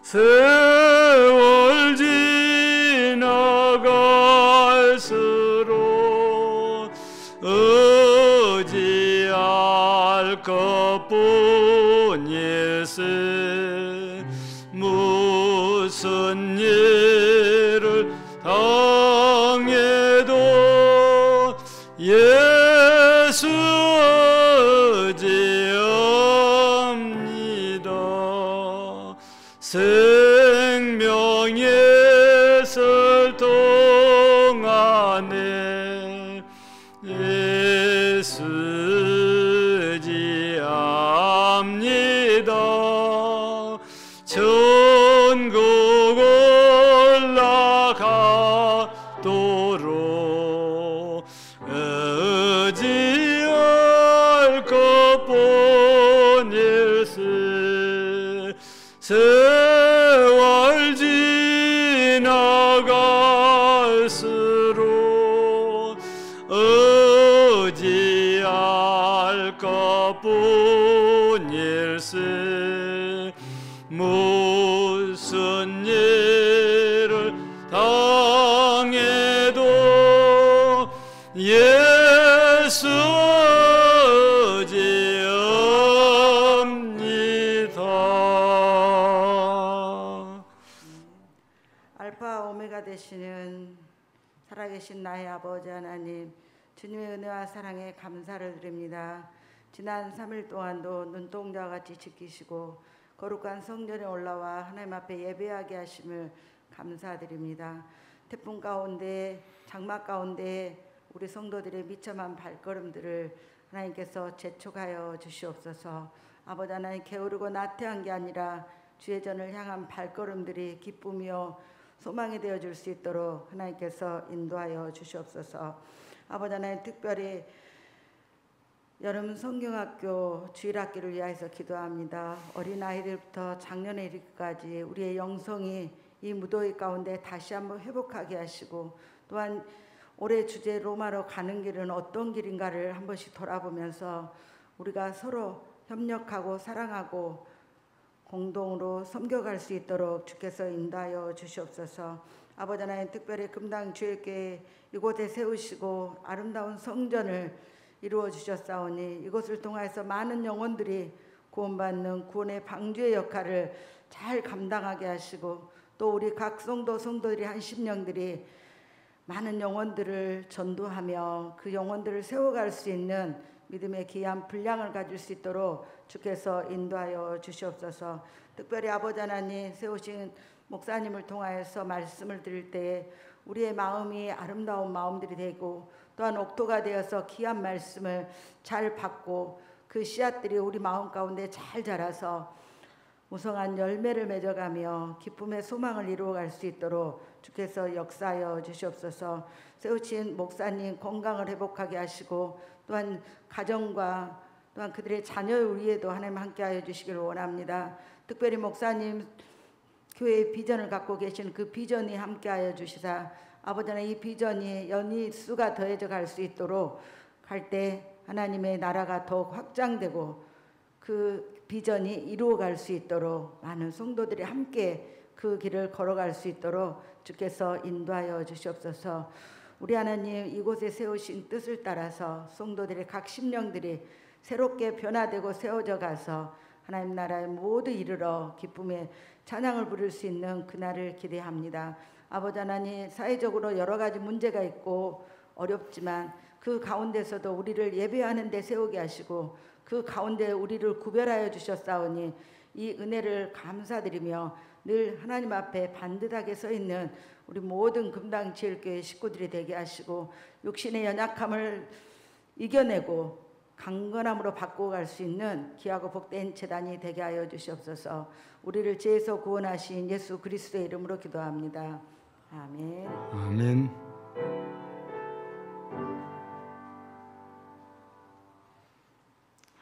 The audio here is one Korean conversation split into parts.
세월 지나갈수록 의지할 것뿐일세. 무슨 일을 당해도 예수 의지합니다. 생명의 설 동안에 예수 의지합니다. 천국 올라가도록 의지할 것뿐일세. 세월 지나갈수록 의지할 것뿐일세. 무슨 일을 당해도 예수 의지합니다. 알파 오메가 되시는 살아계신 나의 아버지 하나님, 주님의 은혜와 사랑에 감사를 드립니다. 지난 3일 동안도 눈동자와 같이 지키시고 거룩한 성전에 올라와 하나님 앞에 예배하게 하심을 감사드립니다. 태풍 가운데, 장마 가운데 우리 성도들의 비참한 발걸음들을 하나님께서 재촉하여 주시옵소서. 아버지 하나님, 게으르고 나태한 게 아니라 주의 전을 향한 발걸음들이 기쁨이요 소망이 되어줄 수 있도록 하나님께서 인도하여 주시옵소서. 아버지 하나님, 특별히 여름 성경학교 주일학기를 위하여서 기도합니다. 어린아이들부터 작년에 이르기까지 우리의 영성이 이 무더위 가운데 다시 한번 회복하게 하시고, 또한 올해 주제 로마로 가는 길은 어떤 길인가를 한 번씩 돌아보면서 우리가 서로 협력하고 사랑하고 공동으로 섬겨갈 수 있도록 주께서 인도하여 주시옵소서. 아버지 하나님, 특별히 금당 주일교회 이곳에 세우시고 아름다운 성전을 이루어 주셨사오니 이것을 통해서 많은 영혼들이 구원받는 구원의 방주의 역할을 잘 감당하게 하시고, 또 우리 각 성도들이 한 심령들이 많은 영혼들을 전도하며 그 영혼들을 세워갈 수 있는 믿음의 귀한 분량을 가질 수 있도록 주께서 인도하여 주시옵소서. 특별히 아버지 하나님, 세우신 목사님을 통하여서 말씀을 드릴 때에 우리의 마음이 아름다운 마음들이 되고, 또한 옥토가 되어서 귀한 말씀을 잘 받고 그 씨앗들이 우리 마음 가운데 잘 자라서 무성한 열매를 맺어가며 기쁨의 소망을 이루어갈 수 있도록 주께서 역사하여 주시옵소서. 세우친 목사님 건강을 회복하게 하시고, 또한 가정과 또한 그들의 자녀의 위에도 하나님 함께하여 주시기를 원합니다. 특별히 목사님 교회의 비전을 갖고 계신 그 비전이 함께하여 주시사 아버지 하나님, 이 비전이 연이수가 더해져 갈 수 있도록 갈 때 하나님의 나라가 더욱 확장되고 그 비전이 이루어갈 수 있도록 많은 성도들이 함께 그 길을 걸어갈 수 있도록 주께서 인도하여 주시옵소서. 우리 하나님, 이곳에 세우신 뜻을 따라서 성도들의 각 심령들이 새롭게 변화되고 세워져 가서 하나님 나라에 모두 이르러 기쁨의 찬양을 부를 수 있는 그날을 기대합니다. 아버지 하나님, 사회적으로 여러 가지 문제가 있고 어렵지만 그 가운데서도 우리를 예배하는 데 세우게 하시고 그 가운데 우리를 구별하여 주셨사오니 이 은혜를 감사드리며 늘 하나님 앞에 반듯하게 서 있는 우리 모든 금당지엘교회 식구들이 되게 하시고, 육신의 연약함을 이겨내고 강건함으로 바꿔갈 수 있는 귀하고 복된 재단이 되게 하여 주시옵소서. 우리를 죄에서 구원하신 예수 그리스도의 이름으로 기도합니다. 아멘. 아멘.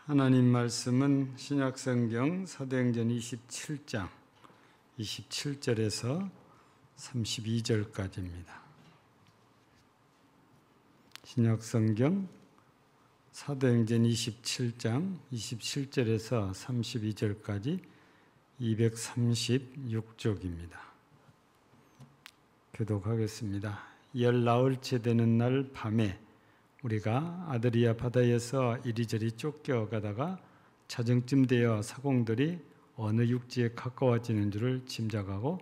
하나님 말씀은 신약성경 사도행전 27장 27절에서 32절까지입니다. 신약성경 사도행전 27장 27절에서 32절까지 236쪽입니다. 교독하겠습니다. 열 나흘째 되는 날 밤에 우리가 아드리아 바다에서 이리저리 쫓겨가다가 자정쯤 되어 사공들이 어느 육지에 가까워지는 줄을 짐작하고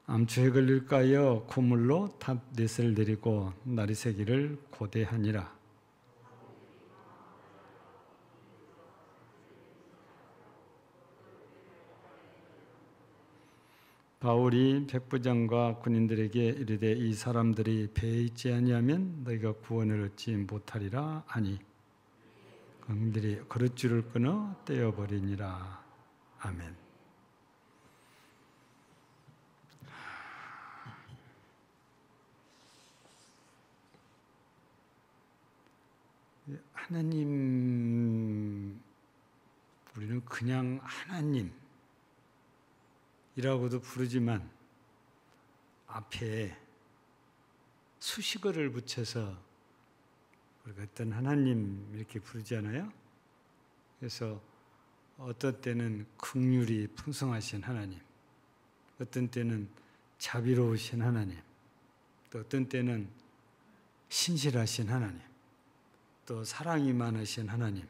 암초에 걸릴까 하여 고물로 탑 넷을 내리고 날이 새기를 고대하니라. 바울이 백부장과 군인들에게 이르되 이 사람들이 배에 있지 아니하면 너희가 구원을 얻지 못하리라 하니 그들이 그릇줄을 끊어 떼어버리니라. 아멘. 하나님, 우리는 그냥 하나님이라고도 부르지만 앞에 수식어를 붙여서 우리가 어떤 하나님 이렇게 부르잖아요. 그래서 어떤 때는 긍휼이 풍성하신 하나님, 어떤 때는 자비로우신 하나님, 또 어떤 때는 신실하신 하나님, 또 사랑이 많으신 하나님,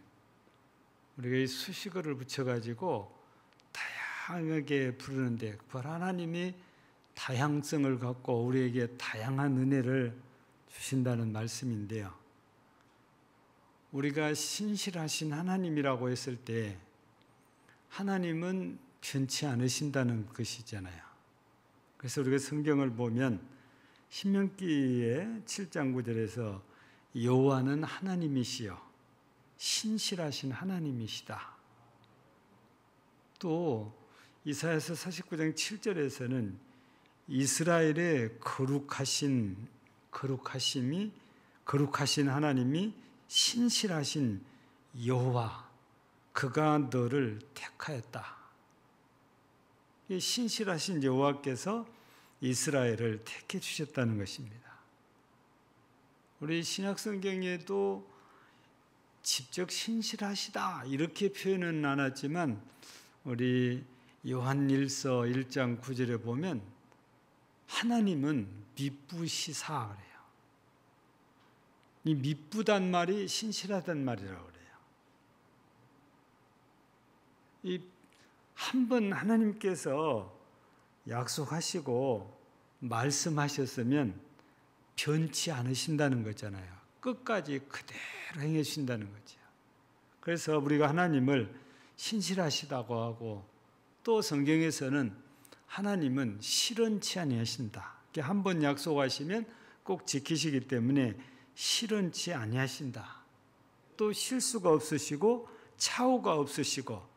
우리가 이 수식어를 붙여가지고 다양하게 부르는데 그 하나님이 다양성을 갖고 우리에게 다양한 은혜를 주신다는 말씀인데요. 우리가 신실하신 하나님이라고 했을 때 하나님은 변치 않으신다는 것이잖아요. 그래서 우리가 성경을 보면 신명기의 7장 9절에서 여호와는 하나님이시여 신실하신 하나님이시다. 또 이사야서 49장 7절에서는 이스라엘의 거룩하신 하나님이 신실하신 여호와 그가 너를 택하였다. 이 신실하신 여호와께서 이스라엘을 택해 주셨다는 것입니다. 우리 신약 성경에도 직접 신실하시다 이렇게 표현은 안 하지만 우리 요한일서 1장 9절에 보면 하나님은 미쁘시사 그래요. 이 미쁘단 말이 신실하단 말이라고 그래요. 이 한 번 하나님께서 약속하시고 말씀하셨으면 변치 않으신다는 거잖아요. 끝까지 그대로 행해 주신다는 거죠. 그래서 우리가 하나님을 신실하시다고 하고 또 성경에서는 하나님은 실언치 아니하신다. 한 번 약속하시면 꼭 지키시기 때문에 실언치 아니하신다. 또 실수가 없으시고 차후가 없으시고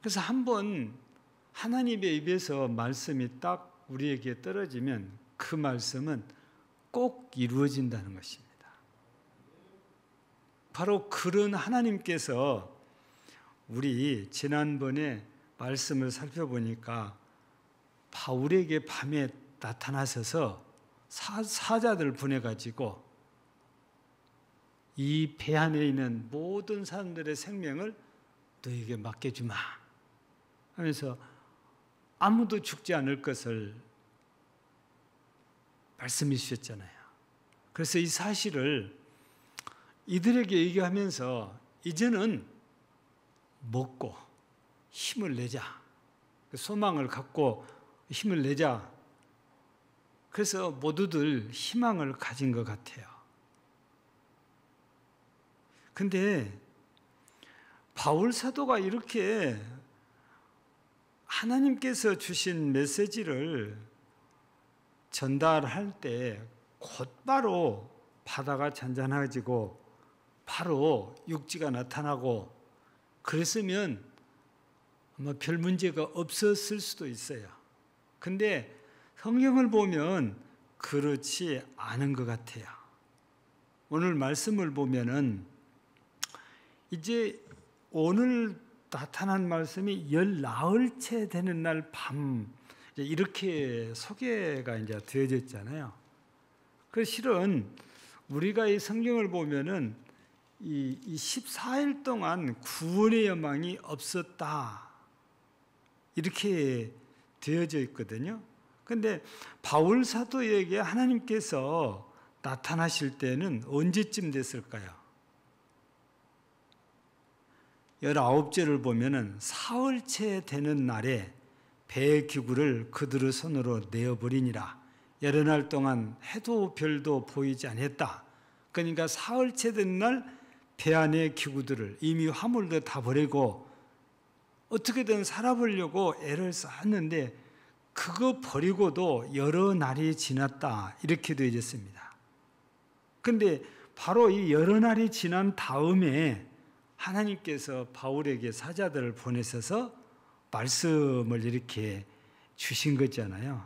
그래서 한 번 하나님의 입에서 말씀이 딱 우리에게 떨어지면 그 말씀은 꼭 이루어진다는 것입니다. 바로 그런 하나님께서 우리 지난번에 말씀을 살펴보니까 바울에게 밤에 나타나셔서 사자들 보내가지고 이 배 안에 있는 모든 사람들의 생명을 너에게 맡겨주마 하면서 아무도 죽지 않을 것을 말씀해 주셨잖아요. 그래서 이 사실을 이들에게 얘기하면서 이제는 먹고 힘을 내자. 소망을 갖고 힘을 내자. 그래서 모두들 희망을 가진 것 같아요. 근데 바울 사도가 이렇게 하나님께서 주신 메시지를 전달할 때 곧바로 바다가 잔잔해지고 바로 육지가 나타나고 그랬으면 아마 별 문제가 없었을 수도 있어요. 근데 성경을 보면 그렇지 않은 것 같아요. 오늘 말씀을 보면은 이제 오늘 나타난 말씀이 열 나흘째 되는 날 밤 이렇게 소개가 이제 되어졌잖아요. 그 실은 우리가 이 성경을 보면은 이 14일 동안 구원의 여망이 없었다 이렇게 되어져 있거든요. 근데 바울 사도에게 하나님께서 나타나실 때는 언제쯤 됐을까요? 19절을 보면은 사흘째 되는 날에 배의 기구를 그들의 손으로 내어버리니라. 여러 날 동안 해도 별도 보이지 않았다. 그러니까 사흘째 된 날 배 안의 기구들을 이미 화물도 다 버리고 어떻게든 살아보려고 애를 쌓았는데 그거 버리고도 여러 날이 지났다 이렇게 되어 있습니다. 그런데 바로 이 여러 날이 지난 다음에 하나님께서 바울에게 사자들을 보내셔서 말씀을 이렇게 주신 거잖아요.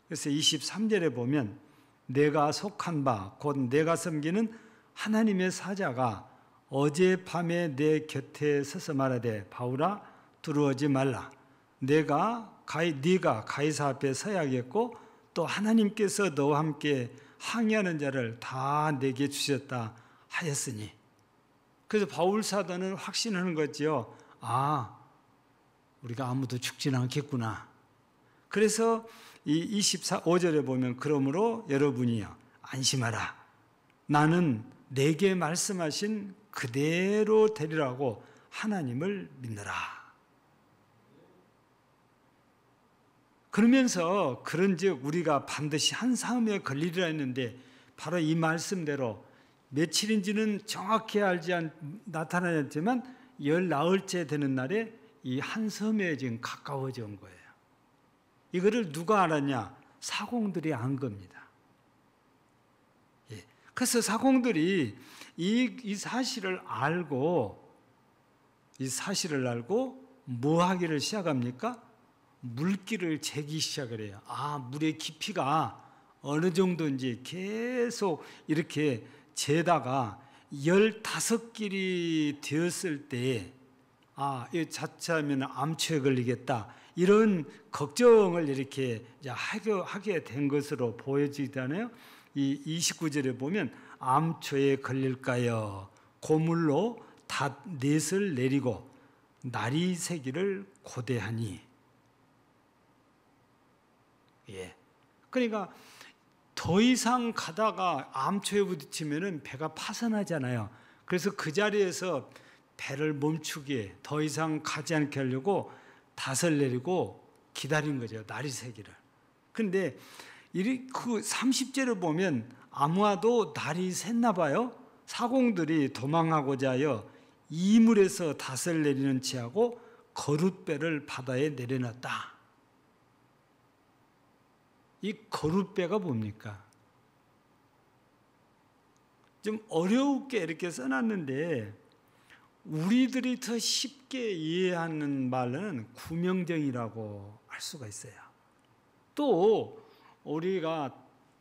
그래서 23절에 보면 내가 속한 바 곧 내가 섬기는 하나님의 사자가 어젯밤에 내 곁에 서서 말하되 바울아 두려워하지 말라. 네가 가이사 앞에 서야겠고 또 하나님께서 너와 함께 항의하는 자를 다 내게 주셨다 하였으니. 그래서 바울 사도는 확신하는 거지요. 아, 우리가 아무도 죽지는 않겠구나. 그래서 이 25절에 보면 그러므로 여러분이요 안심하라. 나는 내게 말씀하신 그대로 되리라고 하나님을 믿느라. 그러면서 그런즉 우리가 반드시 한 사음에 걸리리라 했는데 바로 이 말씀대로 며칠인지는 정확히 나타나지 않지만 열 나흘째 되는 날에 이 한 섬에 지금 가까워져 온 거예요. 이거를 누가 알았냐? 사공들이 안 겁니다. 그래서 사공들이 이 사실을 알고 뭐 하기를 시작합니까? 물길을 재기 시작을 해요. 아, 물의 깊이가 어느 정도인지 계속 이렇게 재다가 15길이 되었을 때 아, 이 자칫하면 암초에 걸리겠다. 이런 걱정을 이렇게 하게 된 것으로 보여지잖아요. 이 29절에 보면 암초에 걸릴까요? 고물로 닷넷을 내리고 날이 새기를 고대하니. 예. 그러니까 더 이상 가다가 암초에 부딪히면은 배가 파산하잖아요. 그래서 그 자리에서 배를 멈추게 더 이상 가지 않게 하려고 닷을 내리고 기다린 거죠. 날이 새기를. 근데 그 30절을 보면 아무와도 날이 샜나 봐요. 사공들이 도망하고자 하여 이물에서 닷을 내리는 채하고 거룻배를 바다에 내려놨다. 이 거룻배가 뭡니까? 좀 어렵게 이렇게 써놨는데 우리들이 더 쉽게 이해하는 말은 구명정이라고 할 수가 있어요. 또 우리가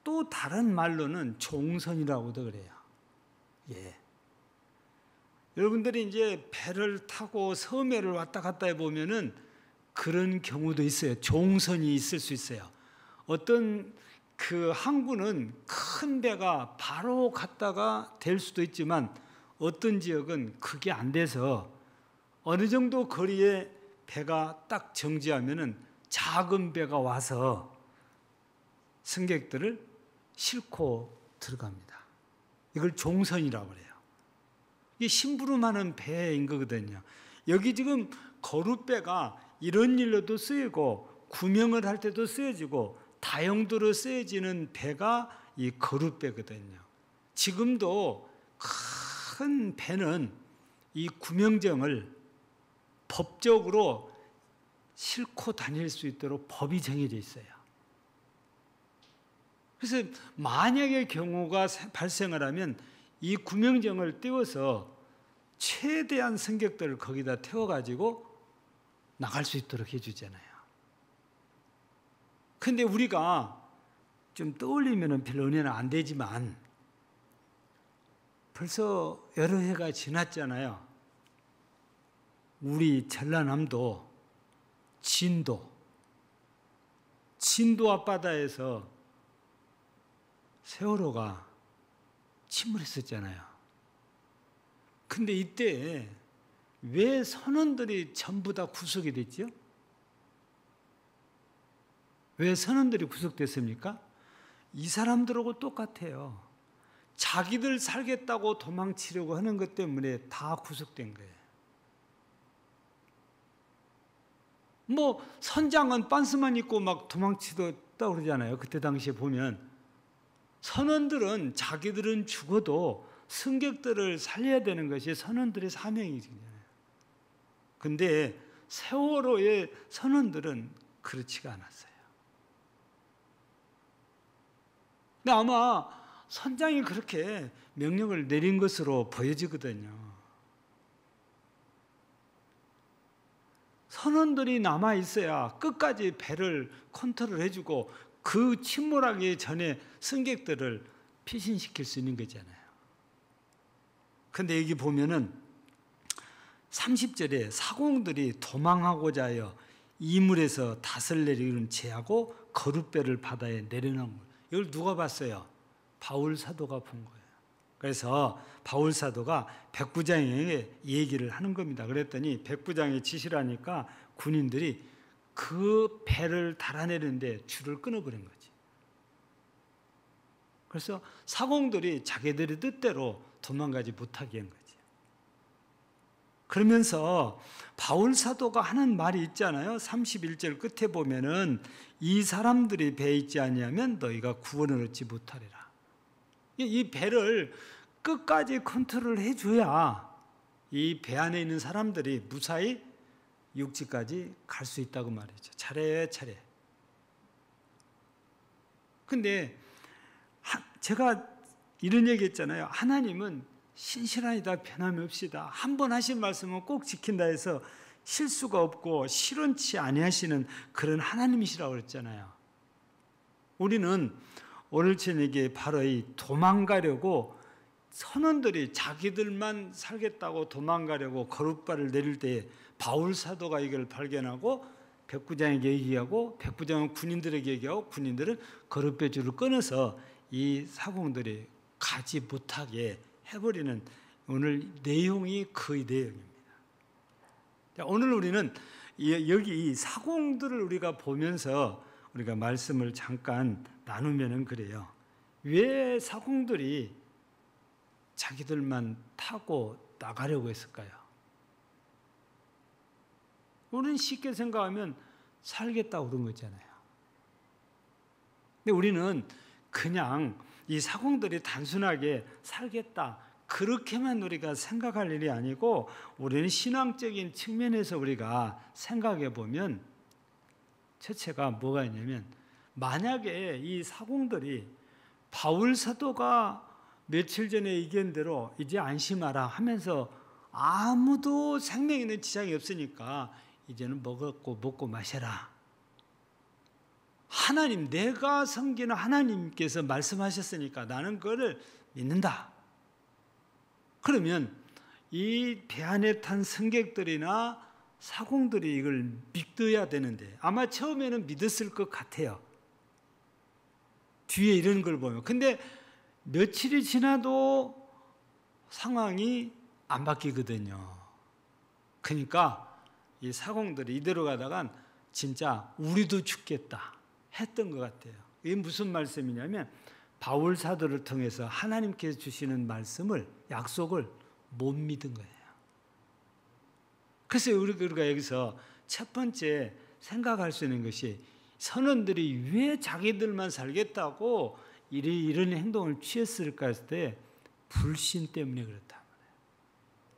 또 다른 말로는 종선이라고도 그래요. 예. 여러분들이 이제 배를 타고 섬해를 왔다 갔다 해보면은 그런 경우도 있어요. 종선이 있을 수 있어요. 어떤 그 항구는 큰 배가 바로 갔다가 될 수도 있지만 어떤 지역은 그게 안 돼서 어느 정도 거리에 배가 딱 정지하면은 작은 배가 와서 승객들을 싣고 들어갑니다. 이걸 종선이라고 그래요. 이게 심부름하는 배인 거거든요. 여기 지금 거룻배가 이런 일로도 쓰이고 구명을 할 때도 쓰여지고 다용도로 쓰여지는 배가 이 거룻배거든요. 지금도 큰 배는 이 구명정을 법적으로 싣고 다닐 수 있도록 법이 정해져 있어요. 그래서 만약의 경우가 발생을 하면 이 구명정을 띄워서 최대한 승객들을 거기다 태워가지고 나갈 수 있도록 해주잖아요. 근데 우리가 좀 떠올리면 별로 은혜는 안 되지만 벌써 여러 해가 지났잖아요. 우리 전라남도 진도 앞바다에서 세월호가 침몰했었잖아요. 근데 이때 왜 선원들이 전부 다 구속이 됐죠? 왜 선원들이 구속됐습니까? 이 사람들하고 똑같아요. 자기들 살겠다고 도망치려고 하는 것 때문에 다 구속된 거예요. 뭐 선장은 빤스만 입고 막 도망치다 그러잖아요. 그때 당시에 보면 선원들은 자기들은 죽어도 승객들을 살려야 되는 것이 선원들의 사명이잖아요. 근데 세월호의 선원들은 그렇지가 않았어요. 근데 아마 선장이 그렇게 명령을 내린 것으로 보여지거든요. 선원들이 남아 있어야 끝까지 배를 컨트롤해주고 그 침몰하기 전에 승객들을 피신시킬 수 있는 거잖아요. 근데 여기 보면은 30절에 사공들이 도망하고자 하여 이물에서 닷을 내리는 제하고 거룻배를 바다에 내려놓은 거예요. 이걸 누가 봤어요? 바울 사도가 본 거예요. 그래서 바울 사도가 백부장에게 얘기를 하는 겁니다. 그랬더니 백부장이 지시를 하니까 군인들이 그 배를 달아내는데 줄을 끊어버린 거지. 그래서 사공들이 자기들의 뜻대로 도망가지 못하게 한 거지. 그러면서 바울 사도가 하는 말이 있잖아요. 31절 끝에 보면은 이 사람들이 배에 있지 아니하면 너희가 구원을 얻지 못하리라. 이 배를 끝까지 컨트롤 해줘야 이 배 안에 있는 사람들이 무사히 육지까지 갈 수 있다고 말이죠. 차례차례. 근데 제가 이런 얘기 했잖아요. 하나님은 신실하이다 변함없이다. 한 번 하신 말씀은 꼭 지킨다 해서 실수가 없고 실언치 아니하시는 그런 하나님이시라고 그랬잖아요. 우리는 오늘 저녁에 바로 이 도망가려고 선원들이 자기들만 살겠다고 도망가려고 거룻발을 내릴 때 바울 사도가 이걸 발견하고 백부장에게 얘기하고 백부장은 군인들에게 얘기하고 군인들은 거룻배줄을 끊어서 이 사공들이 가지 못하게 해버리는 오늘 내용이 그 내용입니다. 오늘 우리는 여기 이 사공들을 우리가 보면서 우리가 말씀을 잠깐 나누면은 그래요. 왜 사공들이 자기들만 타고 나가려고 했을까요? 우리는 쉽게 생각하면 살겠다고 그런 거잖아요. 근데 우리는 그냥 이 사공들이 단순하게 살겠다 그렇게만 우리가 생각할 일이 아니고 우리는 신앙적인 측면에서 우리가 생각해 보면 첫째가 뭐가 있냐면 만약에 이 사공들이 바울 사도가 며칠 전에 얘기한 대로 이제 안심하라 하면서 아무도 생명에는 지장이 없으니까 이제는 먹고 마셔라. 하나님, 내가 섬기는 하나님께서 말씀하셨으니까 나는 그거를 믿는다. 그러면 이 배 안에 탄 승객들이나 사공들이 이걸 믿어야 되는데 아마 처음에는 믿었을 것 같아요. 뒤에 이런 걸 보면. 근데 며칠이 지나도 상황이 안 바뀌거든요. 그러니까 이 사공들이 이대로 가다간 진짜 우리도 죽겠다 했던 것 같아요. 이게 무슨 말씀이냐면 바울 사도를 통해서 하나님께서 주시는 말씀을 약속을 못 믿은 거예요. 그래서 우리가 여기서 첫 번째 생각할 수 있는 것이 선원들이 왜 자기들만 살겠다고 이런 행동을 취했을까 했을 때 불신 때문에 그렇다.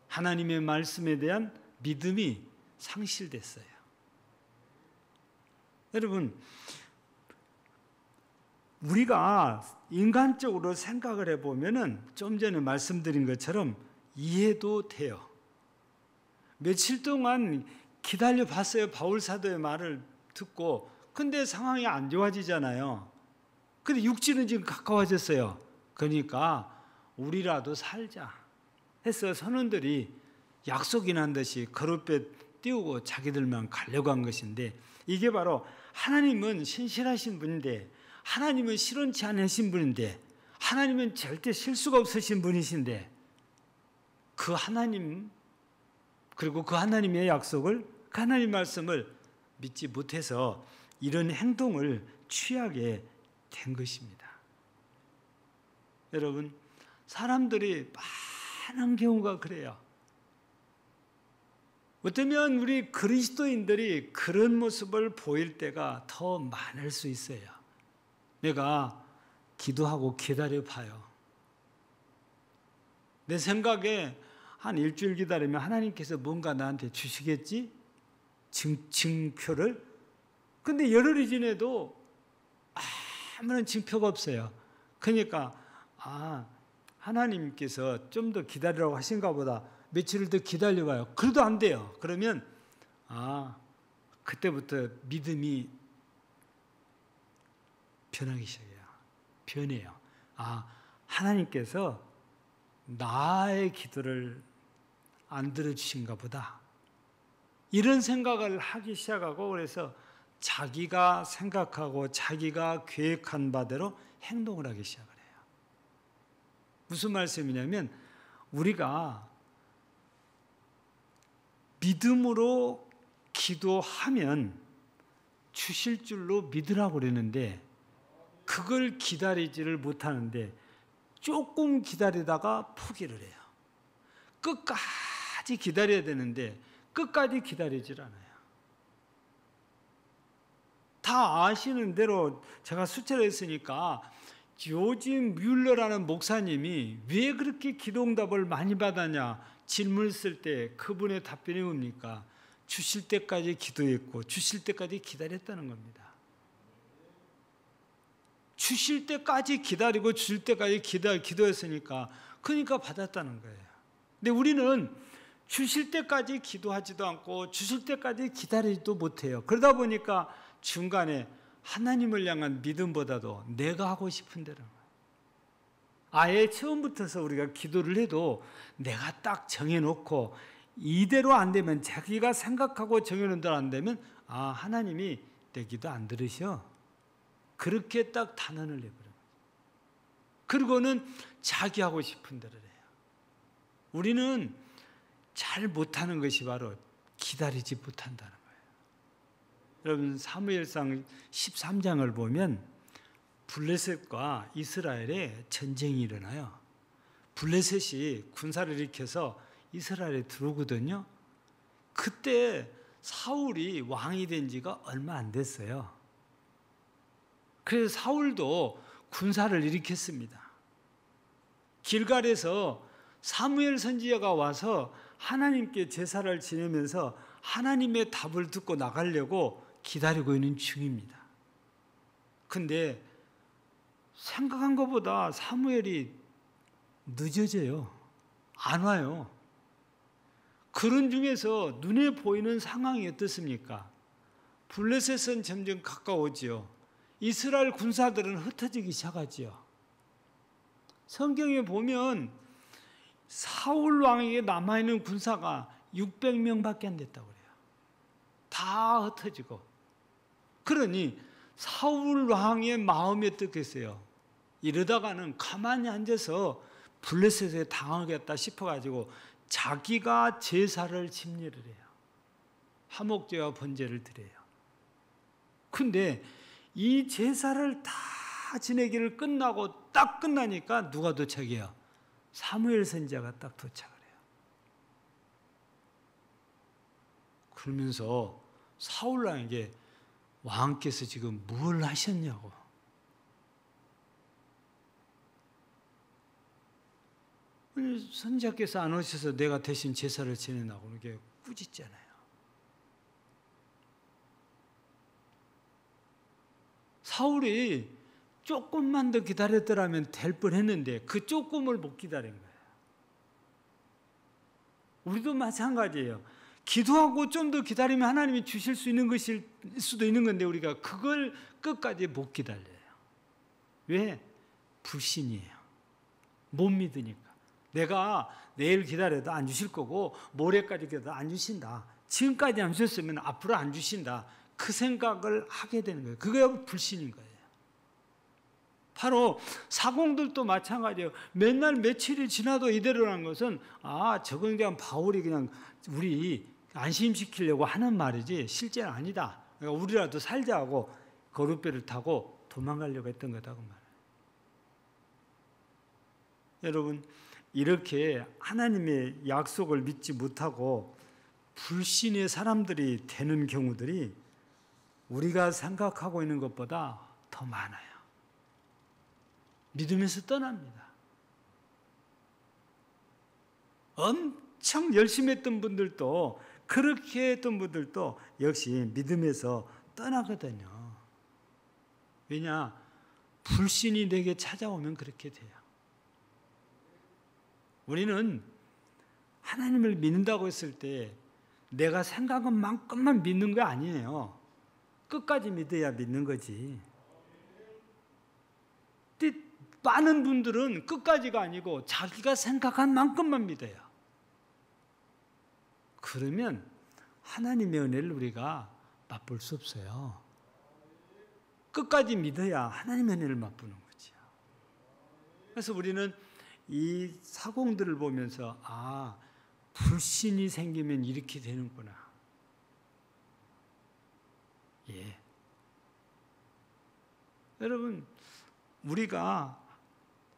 하나님의 말씀에 대한 믿음이 상실됐어요. 여러분, 우리가 인간적으로 생각을 해보면은 좀 전에 말씀드린 것처럼 이해도 돼요. 며칠 동안 기다려 봤어요. 바울 사도의 말을 듣고. 근데 상황이 안 좋아지잖아요. 근데 육지는 지금 가까워졌어요. 그러니까 우리라도 살자 해서 선원들이 약속이 난 듯이 거룻배 띄우고 자기들만 가려고 한 것인데 이게 바로 하나님은 신실하신 분인데 하나님은 실언치 않으신 분인데 하나님은 절대 실수가 없으신 분이신데 그 하나님, 그리고 그 하나님의 약속을, 그 하나님 말씀을 믿지 못해서 이런 행동을 취하게 된 것입니다. 여러분, 사람들이 많은 경우가 그래요. 어쩌면 우리 그리스도인들이 그런 모습을 보일 때가 더 많을 수 있어요. 내가 기도하고 기다려 봐요. 내 생각에 한 일주일 기다리면 하나님께서 뭔가 나한테 주시겠지? 증표를? 근데 열흘이 지내도 아무런 증표가 없어요. 그러니까 하나님께서 좀 더 기다리라고 하신가 보다. 며칠을 더 기다려봐요. 그래도 안 돼요. 그러면 그때부터 믿음이 변하기 시작해요. 변해요. 하나님께서 나의 기도를 안 들어주신가 보다. 이런 생각을 하기 시작하고, 그래서 자기가 생각하고 자기가 계획한 바대로 행동을 하기 시작을 해요. 무슨 말씀이냐면, 우리가 믿음으로 기도하면 주실 줄로 믿으라고 그러는데 그걸 기다리지를 못하는데 조금 기다리다가 포기를 해요. 끝까지 기다려야 되는데 끝까지 기다리질 않아요. 다 아시는 대로 제가 수치를 했으니까 요즘 뮬러라는 목사님이 왜 그렇게 기도응답을 많이 받았냐 질문을 쓸 때 그분의 답변이 뭡니까? 주실 때까지 기도했고 주실 때까지 기다렸다는 겁니다. 주실 때까지 기다리고 주실 때까지 기도했으니까 그러니까 받았다는 거예요. 근데 우리는 주실 때까지 기도하지도 않고 주실 때까지 기다리지도 못해요. 그러다 보니까 중간에 하나님을 향한 믿음보다도 내가 하고 싶은 대로, 아예 처음부터서 우리가 기도를 해도 내가 딱 정해놓고 이대로 안 되면, 자기가 생각하고 정해놓은 대로 안 되면 하나님이 내 기도 안 들으셔. 그렇게 딱 단언을 해버려요. 그리고는 자기 하고 싶은 대로 해요. 우리는 잘 못하는 것이 바로 기다리지 못한다는 거예요. 여러분, 사무엘상 13장을 보면 블레셋과 이스라엘의 전쟁이 일어나요. 블레셋이 군사를 일으켜서 이스라엘에 들어오거든요. 그때 사울이 왕이 된 지가 얼마 안 됐어요. 그래서 사울도 군사를 일으켰습니다. 길갈에서 사무엘 선지자가 와서 하나님께 제사를 지내면서 하나님의 답을 듣고 나가려고 기다리고 있는 중입니다. 근데 생각한 것보다 사무엘이 늦어져요. 안 와요. 그런 중에서 눈에 보이는 상황이 어떻습니까? 블레셋은 점점 가까워지요. 이스라엘 군사들은 흩어지기 시작하지요. 성경에 보면 사울 왕에게 남아있는 군사가 600명밖에 안 됐다고 그래요. 다 흩어지고. 그러니 사울 왕의 마음이 어떻겠어요? 이러다가는 가만히 앉아서 블레셋에 당하겠다 싶어가지고 자기가 제사를 집례를 해요. 화목제와 번제를 드려요. 근데 이 제사를 다 지내기를 끝나고 딱 끝나니까 누가 도착해요? 사무엘 선지자가 딱 도착을 해요. 그러면서 사울 왕에게 왕께서 지금 뭘 하셨냐고. 선지자께서 안 오셔서 내가 대신 제사를 지내라고 이렇게 꾸짖잖아요. 사울이 조금만 더 기다렸더라면 될 뻔했는데 그 조금을 못 기다린 거예요. 우리도 마찬가지예요. 기도하고 좀 더 기다리면 하나님이 주실 수 있는 것일 수도 있는 건데 우리가 그걸 끝까지 못 기다려요. 왜? 불신이에요. 못 믿으니까. 내가 내일 기다려도 안 주실 거고 모레까지 기다려도 안 주신다. 지금까지 안 주셨으면 앞으로 안 주신다. 그 생각을 하게 되는 거예요. 그게 불신인 거예요. 바로 사공들도 마찬가지예요. 맨날 며칠이 지나도 이대로라는 것은 저건 그냥 바울이 그냥 우리 안심시키려고 하는 말이지 실제는 아니다. 그러니까 우리라도 살자고 거룻배를 타고 도망가려고 했던 거다 그 말이에요. 여러분, 이렇게 하나님의 약속을 믿지 못하고 불신의 사람들이 되는 경우들이 우리가 생각하고 있는 것보다 더 많아요. 믿음에서 떠납니다. 엄청 열심히 했던 분들도, 그렇게 했던 분들도 역시 믿음에서 떠나거든요. 왜냐? 불신이 내게 찾아오면 그렇게 돼요. 우리는 하나님을 믿는다고 했을 때 내가 생각한 만큼만 믿는 거 아니에요. 끝까지 믿어야 믿는 거지. 많은 분들은 끝까지가 아니고 자기가 생각한 만큼만 믿어요. 그러면 하나님의 은혜를 우리가 맛볼 수 없어요. 끝까지 믿어야 하나님의 은혜를 맛보는 거죠. 그래서 우리는 이 사공들을 보면서 불신이 생기면 이렇게 되는구나. 예. 여러분, 우리가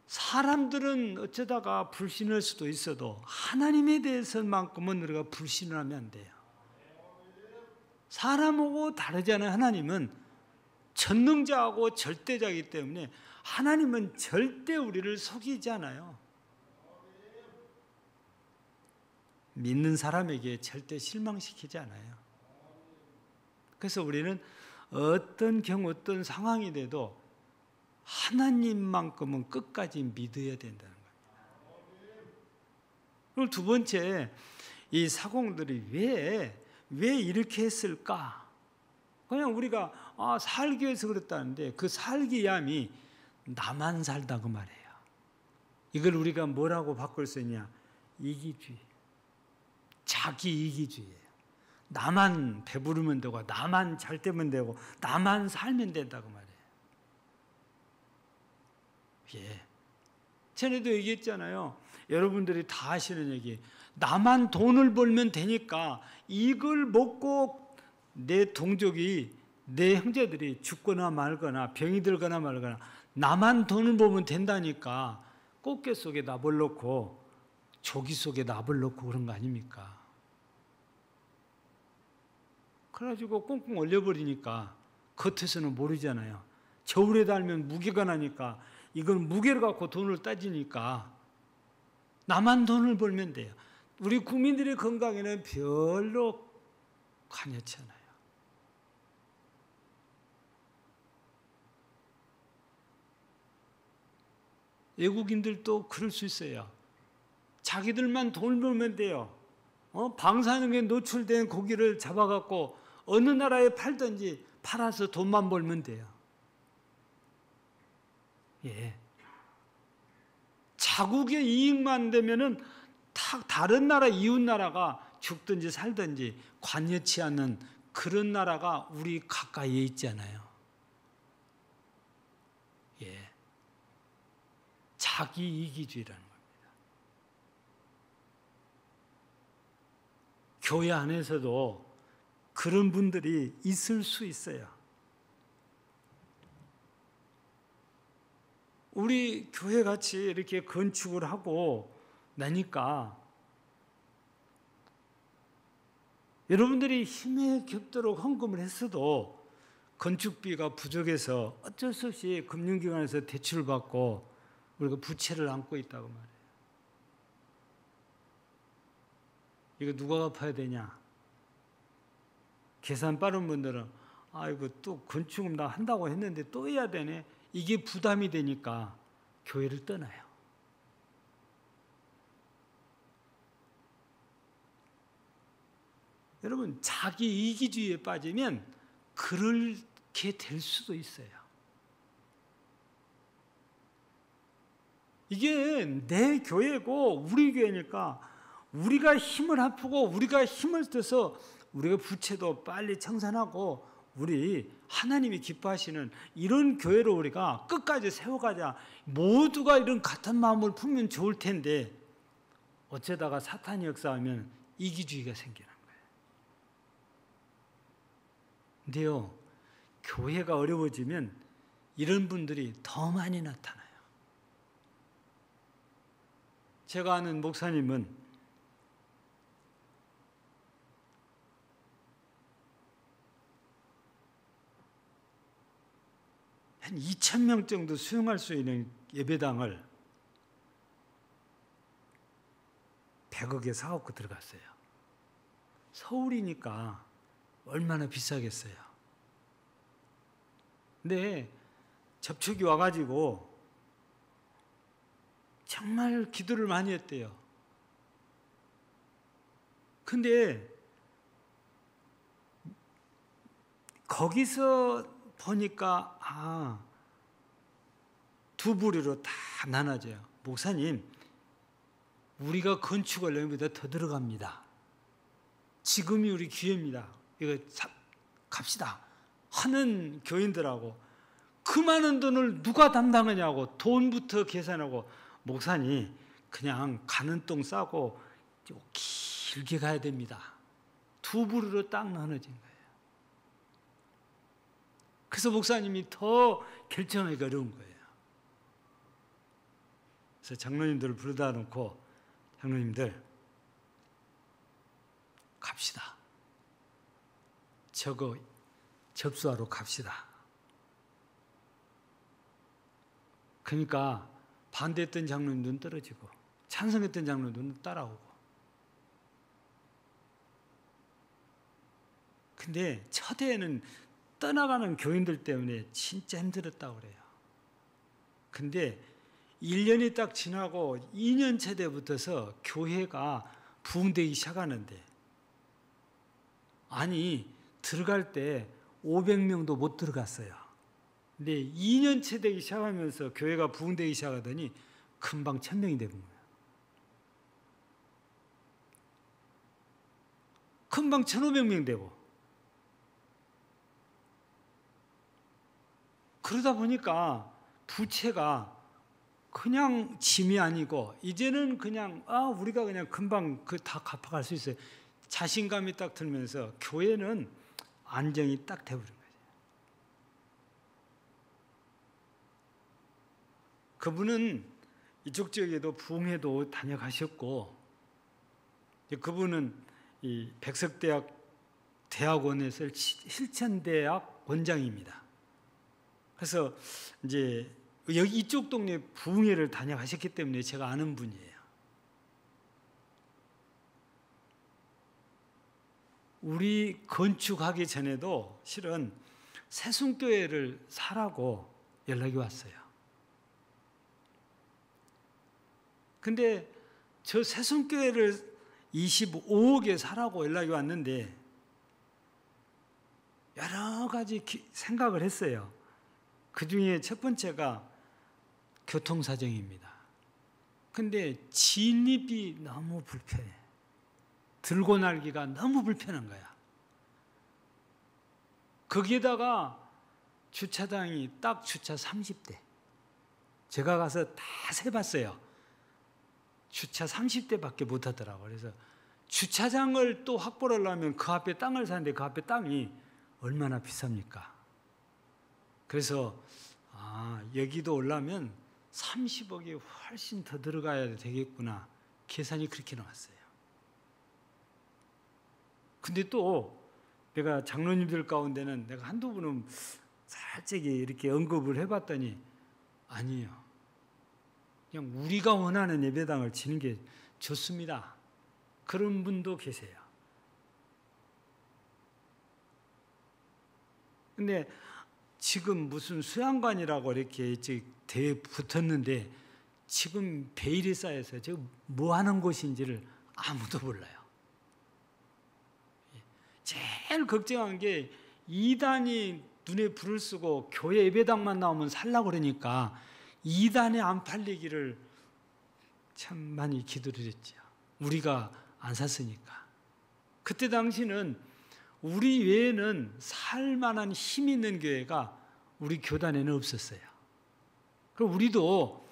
사람들은 어쩌다가 불신할 수도 있어도 하나님에 대해서만큼은 우리가 불신을 하면 안 돼요. 사람하고 다르잖아요. 하나님은 전능자하고 절대자이기 때문에 하나님은 절대 우리를 속이지 않아요. 믿는 사람에게 절대 실망시키지 않아요. 그래서 우리는 어떤 경우 어떤 상황이 돼도 하나님만큼은 끝까지 믿어야 된다는 겁니다. 그리고 두 번째, 이 사공들이 왜 이렇게 했을까? 그냥 우리가 살기 위해서 그랬다는데 그 살기 위함이 나만 살다 그 말이에요. 이걸 우리가 뭐라고 바꿀 수 있냐? 이기주의. 자기 이기주의예요. 나만 배부르면 되고 나만 잘 되면 되고 나만 살면 된다고 말이에요. 예. 전에도 얘기했잖아요. 여러분들이 다 아시는 얘기. 나만 돈을 벌면 되니까 이걸 먹고 내 동족이, 내 형제들이 죽거나 말거나 병이 들거나 말거나 나만 돈을 벌면 된다니까 꽃게 속에 납을 넣고 조기 속에 납을 넣고 그런 거 아닙니까? 그래가지고 꽁꽁 얼려버리니까 겉에서는 모르잖아요. 저울에 달면 무게가 나니까 이건 무게를 갖고 돈을 따지니까 나만 돈을 벌면 돼요. 우리 국민들의 건강에는 별로 관여치 않아요. 외국인들도 그럴 수 있어요. 자기들만 돈을 벌면 돼요. 방사능에 노출된 고기를 잡아갖고 어느 나라에 팔든지 팔아서 돈만 벌면 돼요. 예. 자국의 이익만 되면은 다른 나라, 이웃 나라가 죽든지 살든지 관여치 않는 그런 나라가 우리 가까이에 있잖아요. 예. 자기 이기주의라는 겁니다. 교회 안에서도 그런 분들이 있을 수 있어요. 우리 교회 같이 이렇게 건축을 하고 나니까 여러분들이 힘에 겹도록 헌금을 했어도 건축비가 부족해서 어쩔 수 없이 금융기관에서 대출을 받고 우리가 부채를 안고 있다고 말해요. 이거 누가 갚아야 되냐? 계산 빠른 분들은 이거 또 건축을 나 한다고 했는데 또 해야 되네. 이게 부담이 되니까 교회를 떠나요. 여러분, 자기 이기주의에 빠지면 그렇게 될 수도 있어요. 이게 내 교회고 우리 교회니까 우리가 힘을 합하고 우리가 힘을 써서 우리가 부채도 빨리 청산하고 우리 하나님이 기뻐하시는 이런 교회로 우리가 끝까지 세워가자. 모두가 이런 같은 마음을 품으면 좋을 텐데 어쩌다가 사탄이 역사하면 이기주의가 생기는 거예요. 근데요, 교회가 어려워지면 이런 분들이 더 많이 나타나요. 제가 아는 목사님은 한 2,000명 정도 수용할 수 있는 예배당을 100억에 사갖고 들어갔어요. 서울이니까 얼마나 비싸겠어요. 근데 접촉이 와가지고 정말 기도를 많이 했대요. 근데 거기서 보니까 두 부류로 다 나눠져요. 목사님, 우리가 건축을 여기다 더 들어갑니다. 지금이 우리 기회입니다. 이거 갑시다 하는 교인들하고, 그 많은 돈을 누가 담당하냐고 돈부터 계산하고, 목사님 그냥 가는 똥 싸고 길게 가야 됩니다. 두 부류로 딱 나눠진 거예요. 그래서 목사님이 더 결정하기가 어려운 거예요. 그래서 장로님들을 부르다 놓고, 장로님들 갑시다. 저거 접수하러 갑시다. 그러니까 반대했던 장로님들은 떨어지고 찬성했던 장로님들은 따라오고. 근데 첫해에는 떠나가는 교인들 때문에 진짜 힘들었다고 그래요. 근데 1년이 딱 지나고 2년차 때부터서 교회가 부흥되기 시작하는데, 아니 들어갈 때 500명도 못 들어갔어요. 근데 2년차 되기 시작하면서 교회가 부흥되기 시작하더니 금방 1,000명이 되는 거예요. 금방 1,500명 되고. 그러다 보니까 부채가 그냥 짐이 아니고 이제는 그냥 우리가 그냥 금방 다 갚아갈 수 있어요. 자신감이 딱 들면서 교회는 안정이 딱 돼버린 거예요. 그분은 이쪽 지역에도 부흥회도 다녀가셨고, 그분은 이 백석대학 대학원에서 실천대학 원장입니다. 그래서 이제 여기 이쪽 동네 부흥회를 다녀가셨기 때문에 제가 아는 분이에요. 우리 건축하기 전에도 실은 새순교회를 사라고 연락이 왔어요. 근데 저 새순교회를 25억에 사라고 연락이 왔는데 여러 가지 생각을 했어요. 그 중에 첫 번째가 교통사정입니다. 근데 진입이 너무 불편해. 들고 날기가 너무 불편한 거야. 거기에다가 주차장이 딱 주차 30대. 제가 가서 다 세봤어요. 주차 30대밖에 못 하더라고요. 그래서 주차장을 또 확보를 하려면 그 앞에 땅을 사는데 그 앞에 땅이 얼마나 비쌉니까? 그래서 여기도 오려면 30억이 훨씬 더 들어가야 되겠구나. 계산이 그렇게 나왔어요. 근데 또 내가 장로님들 가운데는 내가 한두 분은 살짝 이렇게 언급을 해봤더니 아니에요. 그냥 우리가 원하는 예배당을 지는 게 좋습니다. 그런 분도 계세요. 근데 지금 무슨 수양관이라고 이렇게 대에 붙었는데 지금 베일이 쌓여서 지금 뭐 하는 곳인지를 아무도 몰라요. 제일 걱정한 게 이단이 눈에 불을 쓰고 교회 예배당만 나오면 살라고 그러니까 이단에 안 팔리기를 참 많이 기도를 했죠. 우리가 안 샀으니까. 그때 당시는 우리 외에는 살만한 힘 있는 교회가 우리 교단에는 없었어요. 그럼 우리도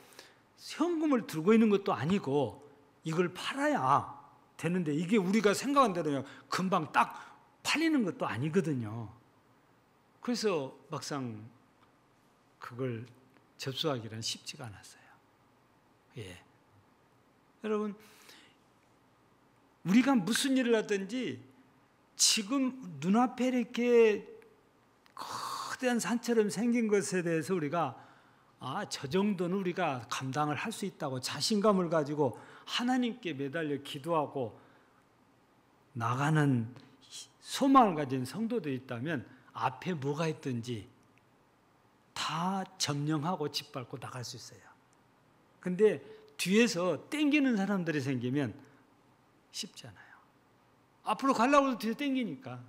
현금을 들고 있는 것도 아니고 이걸 팔아야 되는데 이게 우리가 생각한 대로 금방 딱 팔리는 것도 아니거든요. 그래서 막상 그걸 접수하기는 쉽지가 않았어요. 예. 여러분, 우리가 무슨 일을 하든지 지금 눈앞에 이렇게 거대한 산처럼 생긴 것에 대해서 우리가 저 정도는 우리가 감당을 할 수 있다고 자신감을 가지고 하나님께 매달려 기도하고 나가는 소망을 가진 성도들이 있다면 앞에 뭐가 있든지 다 점령하고 짓밟고 나갈 수 있어요. 근데 뒤에서 땡기는 사람들이 생기면 쉽지 않아요. 앞으로 가려고 해도 뒤에 땡기니까.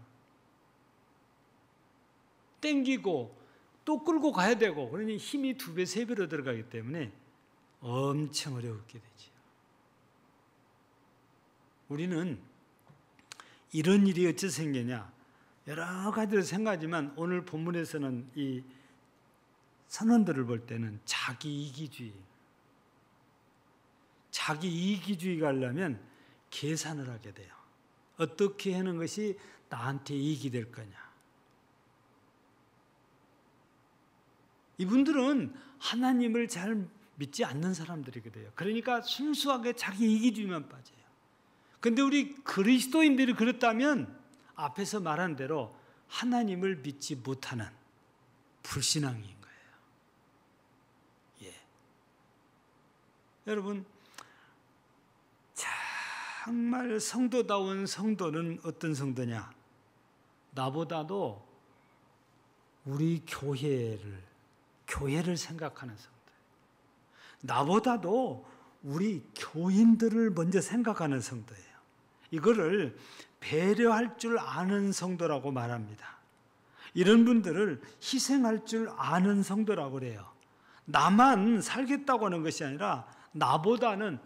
땡기고 또 끌고 가야 되고 그러니 힘이 2배, 3배로 들어가기 때문에 엄청 어렵게 되죠. 우리는 이런 일이 어찌 생기냐 여러 가지로 생각하지만 오늘 본문에서는 이 선원들을 볼 때는 자기 이기주의가 하려면 계산을 하게 돼요. 어떻게 하는 것이 나한테 이익이 될 거냐. 이분들은 하나님을 잘 믿지 않는 사람들이거든요. 그러니까 순수하게 자기 이기주의만 빠져요. 근데 우리 그리스도인들이 그렇다면 앞에서 말한 대로 하나님을 믿지 못하는 불신앙인 거예요. 예. 여러분, 정말 성도다운 성도는 어떤 성도냐? 나보다도 우리 교회를 생각하는 성도. 나보다도 우리 교인들을 먼저 생각하는 성도예요. 이거를 배려할 줄 아는 성도라고 말합니다. 이런 분들을 희생할 줄 아는 성도라고 그래요. 나만 살겠다고 하는 것이 아니라 나보다는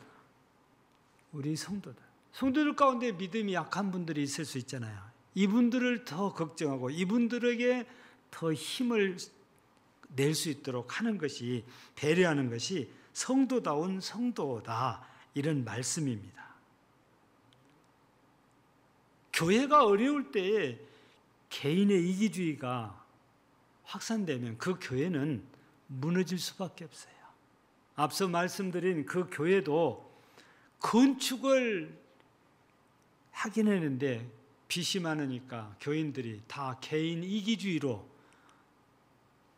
우리 성도들 가운데 믿음이 약한 분들이 있을 수 있잖아요. 이분들을 더 걱정하고 이분들에게 더 힘을 낼 수 있도록 하는 것이, 배려하는 것이 성도다운 성도다, 이런 말씀입니다. 교회가 어려울 때에 개인의 이기주의가 확산되면 그 교회는 무너질 수밖에 없어요. 앞서 말씀드린 그 교회도 건축을 하긴 했는데 빚이 많으니까 교인들이 다 개인 이기주의로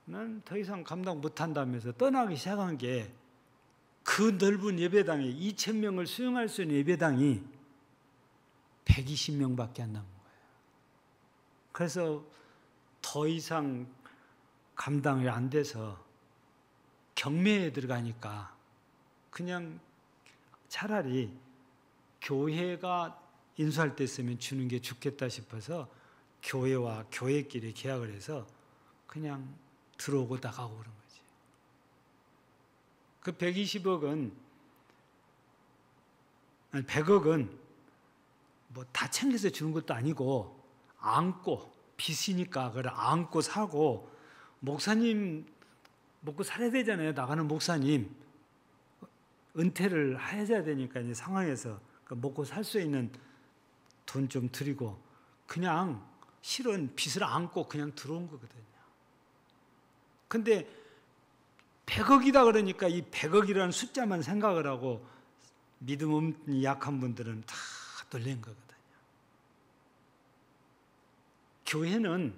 난 더 이상 감당 못한다면서 떠나기 시작한 게, 그 넓은 예배당에 2,000명을 수용할 수 있는 예배당이 120명밖에 안 남은 거예요. 그래서 더 이상 감당이 안 돼서 경매에 들어가니까 그냥 차라리 교회가 인수할 때 있으면 주는 게 좋겠다 싶어서 교회와 교회끼리 계약을 해서 그냥 들어오고 나가고 그런 거지. 그 100억은 뭐 다 챙겨서 주는 것도 아니고 안고, 빚이니까 그걸 안고 사고, 목사님 먹고 살아야 되잖아요. 나가는 목사님 은퇴를 해야 되니까 이제 상황에서 먹고 살 수 있는 돈 좀 드리고 그냥 실은 빚을 안고 그냥 들어온 거거든요. 근데 100억이다 그러니까 이 100억이라는 숫자만 생각을 하고 믿음이 약한 분들은 다 놀란 거거든요. 교회는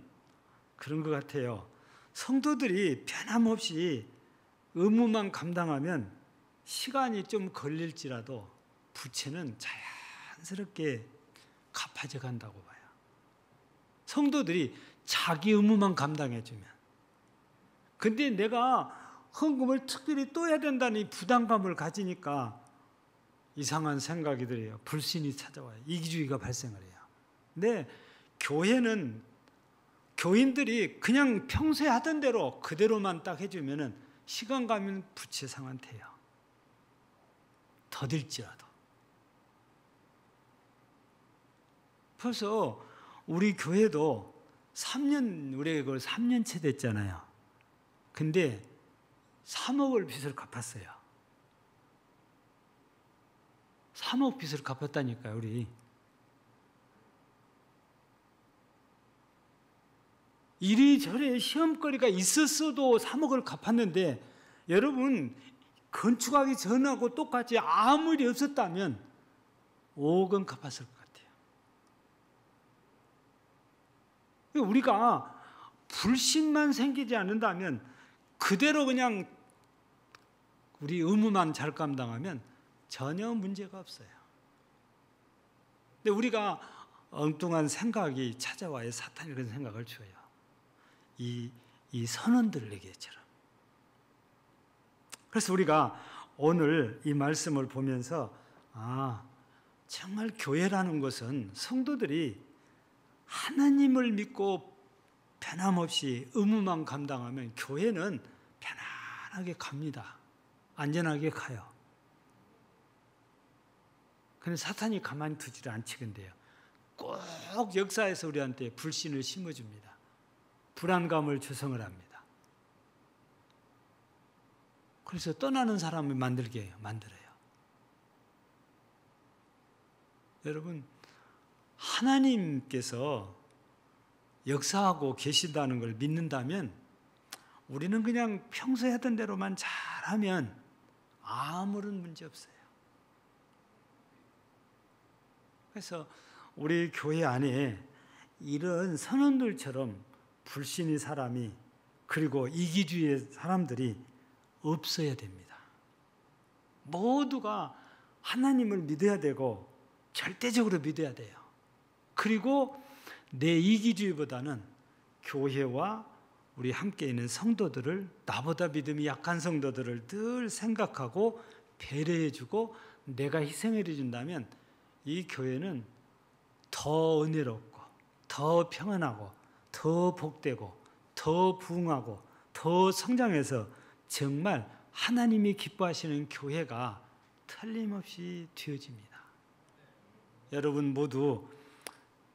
그런 것 같아요. 성도들이 변함없이 의무만 감당하면 시간이 좀 걸릴지라도 부채는 자연스럽게 갚아져 간다고 봐요. 성도들이 자기 의무만 감당해 주면. 근데 내가 헌금을 특별히 또 해야 된다는 이 부담감을 가지니까 이상한 생각이 들어요. 불신이 찾아와요. 이기주의가 발생을 해요. 근데 교회는 교인들이 그냥 평소에 하던 대로 그대로만 딱 해주면은 시간 가면 부채 상환 돼요. 더딜지라도. 그래서 우리 교회도 3년, 우리 그걸 3년째 됐잖아요. 근데 3억을 빚을 갚았어요. 3억 빚을 갚았다니까요, 우리. 이리저리 시험거리가 있었어도 3억을 갚았는데, 여러분, 건축하기 전하고 똑같이 아무리 없었다면 5억은 갚았을 것 같아요. 우리가 불신만 생기지 않는다면, 그대로 그냥 우리 의무만 잘 감당하면 전혀 문제가 없어요. 근데 우리가 엉뚱한 생각이 찾아와야 사탄이 그런 생각을 줘요. 이 선원들에게처럼. 그래서 우리가 오늘 이 말씀을 보면서 정말 교회라는 것은 성도들이 하나님을 믿고 변함없이 의무만 감당하면 교회는 편안하게 갑니다. 안전하게 가요. 그런데 사탄이 가만히 두지를 않지. 근데요, 꼭 역사에서 우리한테 불신을 심어줍니다. 불안감을 조성을 합니다. 그래서 떠나는 사람을 만들어요. 여러분, 하나님께서 역사하고 계신다는 걸 믿는다면 우리는 그냥 평소에 하던 대로만 잘하면 아무런 문제 없어요. 그래서 우리 교회 안에 이런 선원들처럼 불신의 사람이, 그리고 이기주의의 사람들이 없어야 됩니다. 모두가 하나님을 믿어야 되고 절대적으로 믿어야 돼요. 그리고 내 이기주의보다는 교회와 우리 함께 있는 성도들을, 나보다 믿음이 약한 성도들을 늘 생각하고 배려해주고 내가 희생해 준다면 이 교회는 더 은혜롭고 더 평안하고 더 복되고 더 부흥하고 더 성장해서 정말 하나님이 기뻐하시는 교회가 틀림없이 되어집니다. 여러분 모두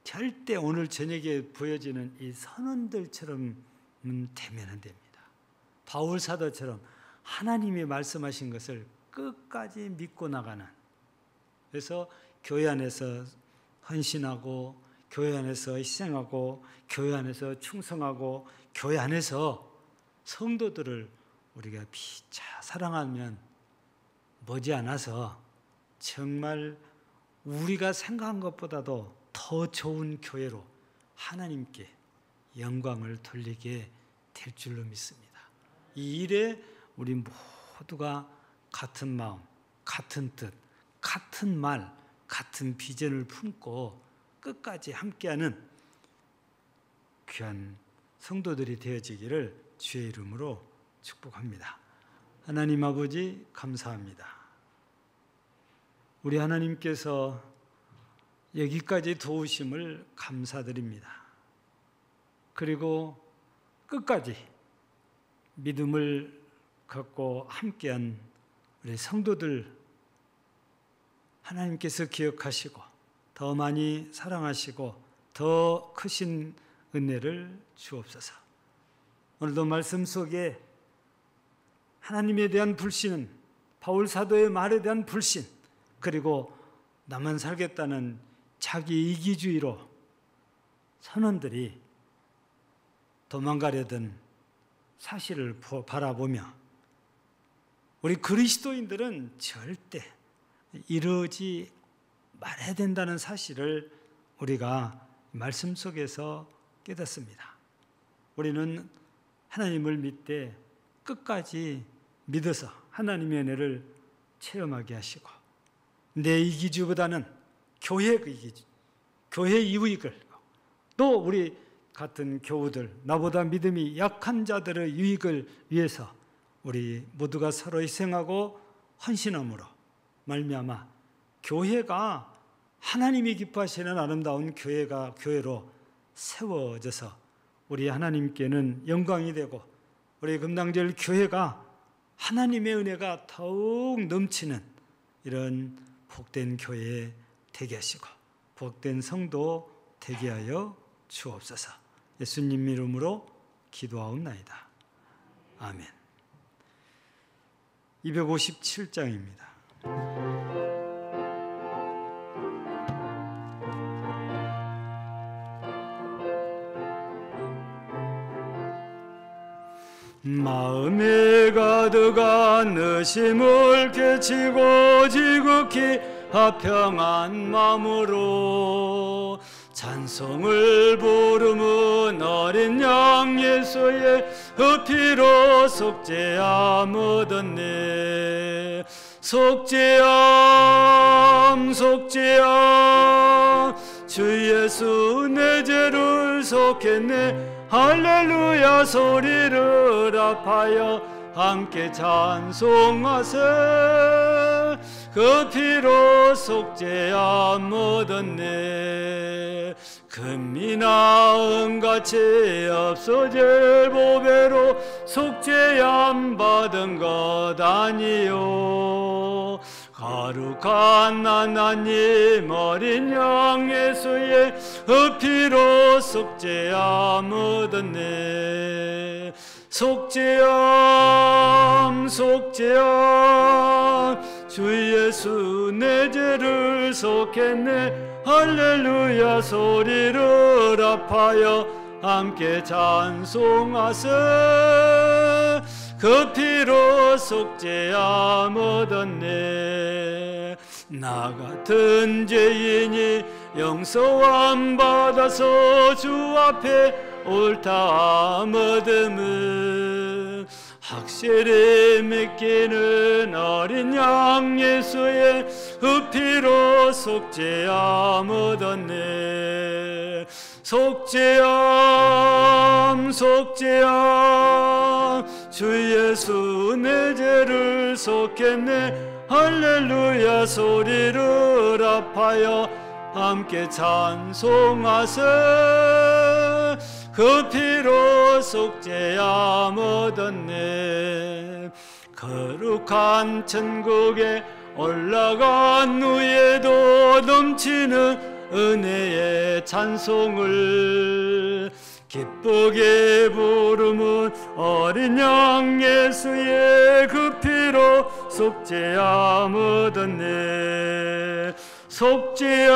절대 오늘 저녁에 보여지는 이 선원들처럼 되면 안 됩니다. 바울 사도처럼 하나님이 말씀하신 것을 끝까지 믿고 나가는, 그래서 교회 안에서 헌신하고 교회 안에서 희생하고 교회 안에서 충성하고 교회 안에서 성도들을 우리가 피차 사랑하면 머지않아서 정말 우리가 생각한 것보다도 더 좋은 교회로 하나님께 영광을 돌리게 될 줄로 믿습니다. 이 일에 우리 모두가 같은 마음, 같은 뜻, 같은 말, 같은 비전을 품고 끝까지 함께하는 귀한 성도들이 되어지기를 주의 이름으로 축복합니다. 하나님 아버지 감사합니다. 우리 하나님께서 여기까지 도우심을 감사드립니다. 그리고 끝까지 믿음을 갖고 함께한 우리 성도들 하나님께서 기억하시고 더 많이 사랑하시고 더 크신 은혜를 주옵소서. 오늘도 말씀 속에 하나님에 대한 불신은, 바울 사도의 말에 대한 불신, 그리고 나만 살겠다는 자기 이기주의로 선원들이 도망가려던 사실을 바라보며 우리 그리스도인들은 절대 이러지 말아야 된다는 사실을 우리가 말씀 속에서 깨닫습니다. 우리는 하나님을 믿되 끝까지 믿어서 하나님의 은혜를 체험하게 하시고 내 이기주보다는 교회의 이기주, 교회의 이익을, 또 우리 같은 교우들, 나보다 믿음이 약한 자들의 유익을 위해서 우리 모두가 서로 희생하고 헌신함으로 말미암아 교회가 하나님이 기뻐하시는 아름다운 교회로 세워져서 우리 하나님께는 영광이 되고 우리 금당절 교회가 하나님의 은혜가 더욱 넘치는 이런 복된 교회 되게 하시고 복된 성도 되게 하여 주옵소서. 예수님 이름으로 기도하옵나이다. 아멘. 257장입니다. 마음에 가득한 의심을 깨치고 지극히 화평한 마음으로 찬송을 부르는 어린 양 예수의 피로 속죄함 얻었네. 속죄함 속죄함 주 예수 내 죄를 속했네. 할렐루야 소리를 합하여 함께 찬송하세. 그 피로 속죄함 얻었네. 금이나 은같이 없어질 보배로 속죄함 받은 것 아니요. 거룩한 하나님 어린 양 예수의 피로 속죄함 얻었네. 속죄함 속죄함 주 예수 내 죄를 속했네. 할렐루야 소리를 합하여 함께 찬송하세. 그 피로 속죄함 얻었네. 나 같은 죄인이 용서함 받아서 주 앞에 옳다함 얻음은 확실히 믿기는 어린 양 예수의 피로 속죄함 얻었네. 속죄함 속죄함 주 예수 내 죄를 속했네. 할렐루야 소리를 합하여 함께 찬송하세. 그 피로 속죄함 얻었네. 거룩한 천국에 올라간 후에도 넘치는 은혜의 찬송을 기쁘게 부르는 어린 양 예수의 그 피로 속죄함 얻었네. 속죄함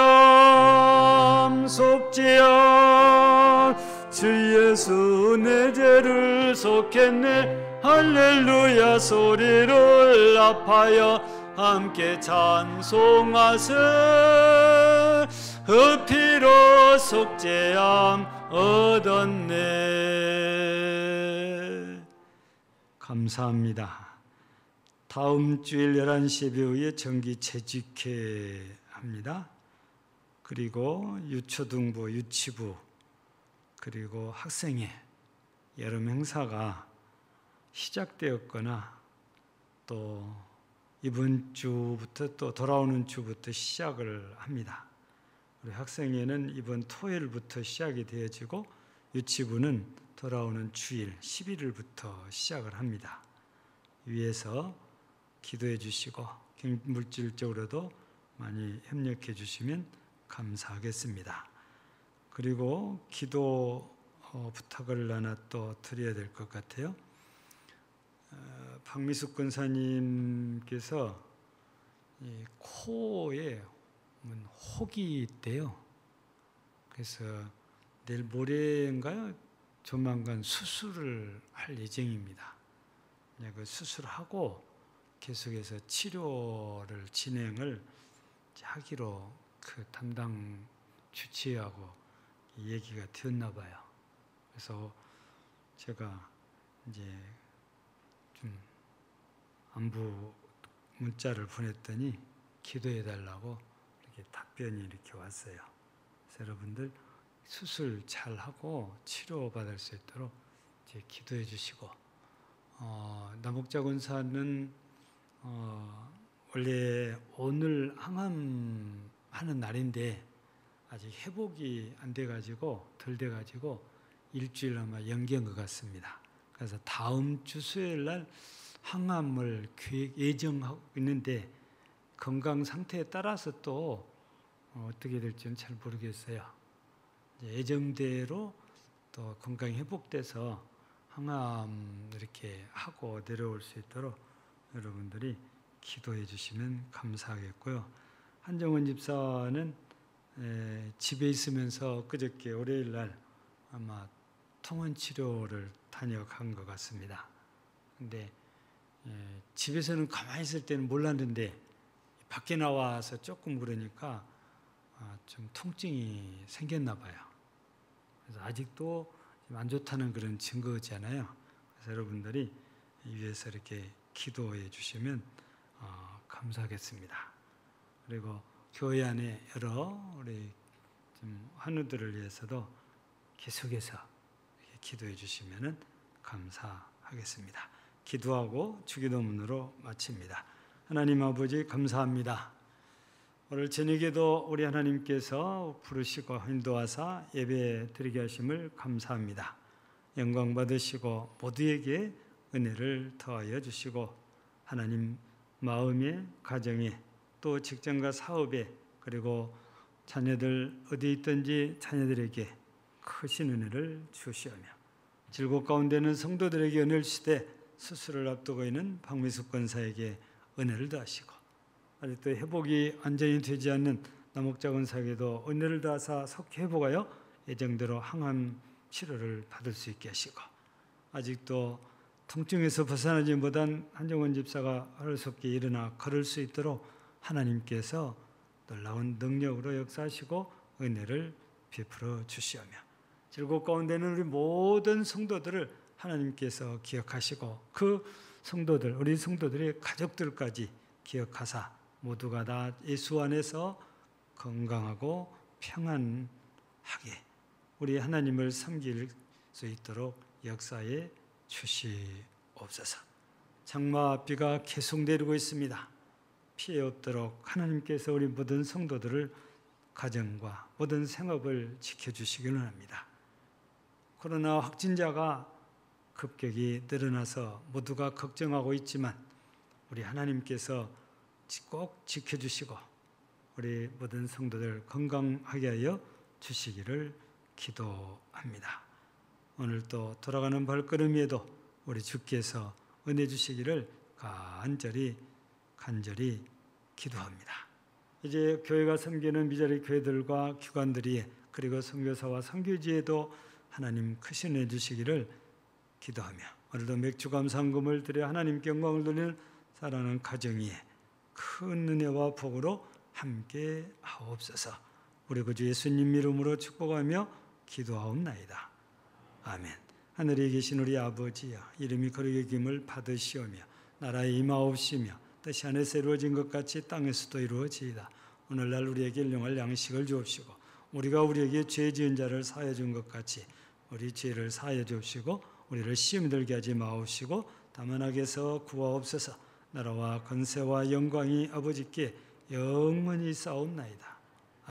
속죄함 주 예수 내 죄를 속했네. 할렐루야 소리를 합하여 함께 찬송하세. 그 피로 속죄함 얻었네. 감사합니다. 다음 주일 11시 예배후에 정기 재직회 합니다. 그리고 유초등부, 유치부, 그리고 학생회 여름 행사가 시작되었거나 또 이번 주부터 또 돌아오는 주부터 시작을 합니다. 우리 학생회는 이번 토요일부터 시작이 되어지고 유치부는 돌아오는 주일 11일부터 시작을 합니다. 위에서 기도해 주시고 물질적으로도 많이 협력해 주시면 감사하겠습니다. 그리고 기도 부탁을 하나 또 드려야 될 것 같아요. 박미숙 권사님께서 이 코에 혹이 있대요. 그래서 내일 모레인가요? 조만간 수술을 할 예정입니다. 그 수술하고 계속해서 치료를 진행을 하기로 그 담당 주치의하고 얘기가 되었나 봐요. 그래서 제가 이제 좀 안부 문자를 보냈더니 기도해 달라고 이렇게 답변이 이렇게 왔어요. 그래서 여러분들 수술 잘 하고 치료 받을 수 있도록 이제 기도해 주시고, 남옥자 권사는 원래 오늘 항암하는 날인데 아직 회복이 안 돼가지고 덜 돼가지고 일주일 아마 연기한 것 같습니다. 그래서 다음 주 수요일 날 항암을 예정하고 있는데 건강 상태에 따라서 또 어떻게 될지는 잘 모르겠어요. 이제 예정대로 또 건강이 회복돼서 항암 이렇게 하고 내려올 수 있도록 여러분들이 기도해 주시면 감사하겠고요. 한정원 집사는 집에 있으면서 그저께 월요일 날 아마 통원 치료를 다녀간 것 같습니다. 근데 집에서는 가만히 있을 때는 몰랐는데 밖에 나와서 조금 그러니까 좀 통증이 생겼나 봐요. 그래서 아직도 안 좋다는 그런 증거잖아요. 그래서 여러분들이 위해서 이렇게 기도해 주시면 감사하겠습니다. 그리고 교회 안에 여러 우리 좀 환우들을 위해서도 계속해서 이렇게 기도해 주시면 감사하겠습니다. 기도하고 주기도문으로 마칩니다. 하나님 아버지 감사합니다. 오늘 저녁에도 우리 하나님께서 부르시고 인도하사 예배 드리게 하심을 감사합니다. 영광 받으시고 모두에게 은혜를 더하여 주시고 하나님 마음에 가정에 또 직장과 사업에 그리고 자녀들 어디 있든지 자녀들에게 크신 은혜를 주시오며 질곡 가운데는 성도들에게 은혜를 주시되 수술을 앞두고 있는 박미숙 권사에게 은혜를 더하시고 아직도 회복이 완전히 되지 않는 남옥자 권사에게도 은혜를 더하사 속히 회복하여 예정대로 항암 치료를 받을 수 있게 하시고 아직도 통증에서 벗어나지 못한 한정원 집사가 하루속히 일어나 걸을 수 있도록 하나님께서 놀라운 능력으로 역사하시고 은혜를 베풀어 주시오며 질곡 가운데는 우리 모든 성도들을 하나님께서 기억하시고 그 성도들, 우리 성도들의 가족들까지 기억하사 모두가 다 예수 안에서 건강하고 평안하게 우리 하나님을 섬길 수 있도록 역사에 주시옵소서. 장마비가 계속 내리고 있습니다. 피해 없도록 하나님께서 우리 모든 성도들을 가정과 모든 생업을 지켜주시기를 합니다. 코로나 확진자가 급격히 늘어나서 모두가 걱정하고 있지만 우리 하나님께서 꼭 지켜주시고 우리 모든 성도들 건강하게 하여 주시기를 기도합니다. 오늘 또 돌아가는 발걸음에도 우리 주께서 은혜 주시기를 간절히 기도합니다. 이제 교회가 섬기는 미자리 교회들과 기관들이 그리고 선교사와 선교지에도 하나님 크신 은혜 주시기를 기도하며 오늘도 맥주 감사금을 드려 하나님께 영광을 돌리는 사랑하는 가정이 큰 은혜와 복으로 함께 하옵소서. 우리 구주 예수님 이름으로 축복하며 기도하옵나이다. 아멘. 하늘에 계신 우리 아버지여 이름이 거룩히 여김을 받으시오며 나라에 임하옵시며 뜻이 하늘에서 이루어진 것 같이 땅에서도 이루어지이다. 오늘날 우리에게 일용할 양식을 주옵시고 우리가 우리에게 죄 지은 자를 사하여 준 것 같이 우리 죄를 사하여 주옵시고 우리를 시험에 들게 하지 마옵시고 다만 악에서 구하옵소서. 나라와 권세와 영광이 아버지께 영원히 쌓옵나이다.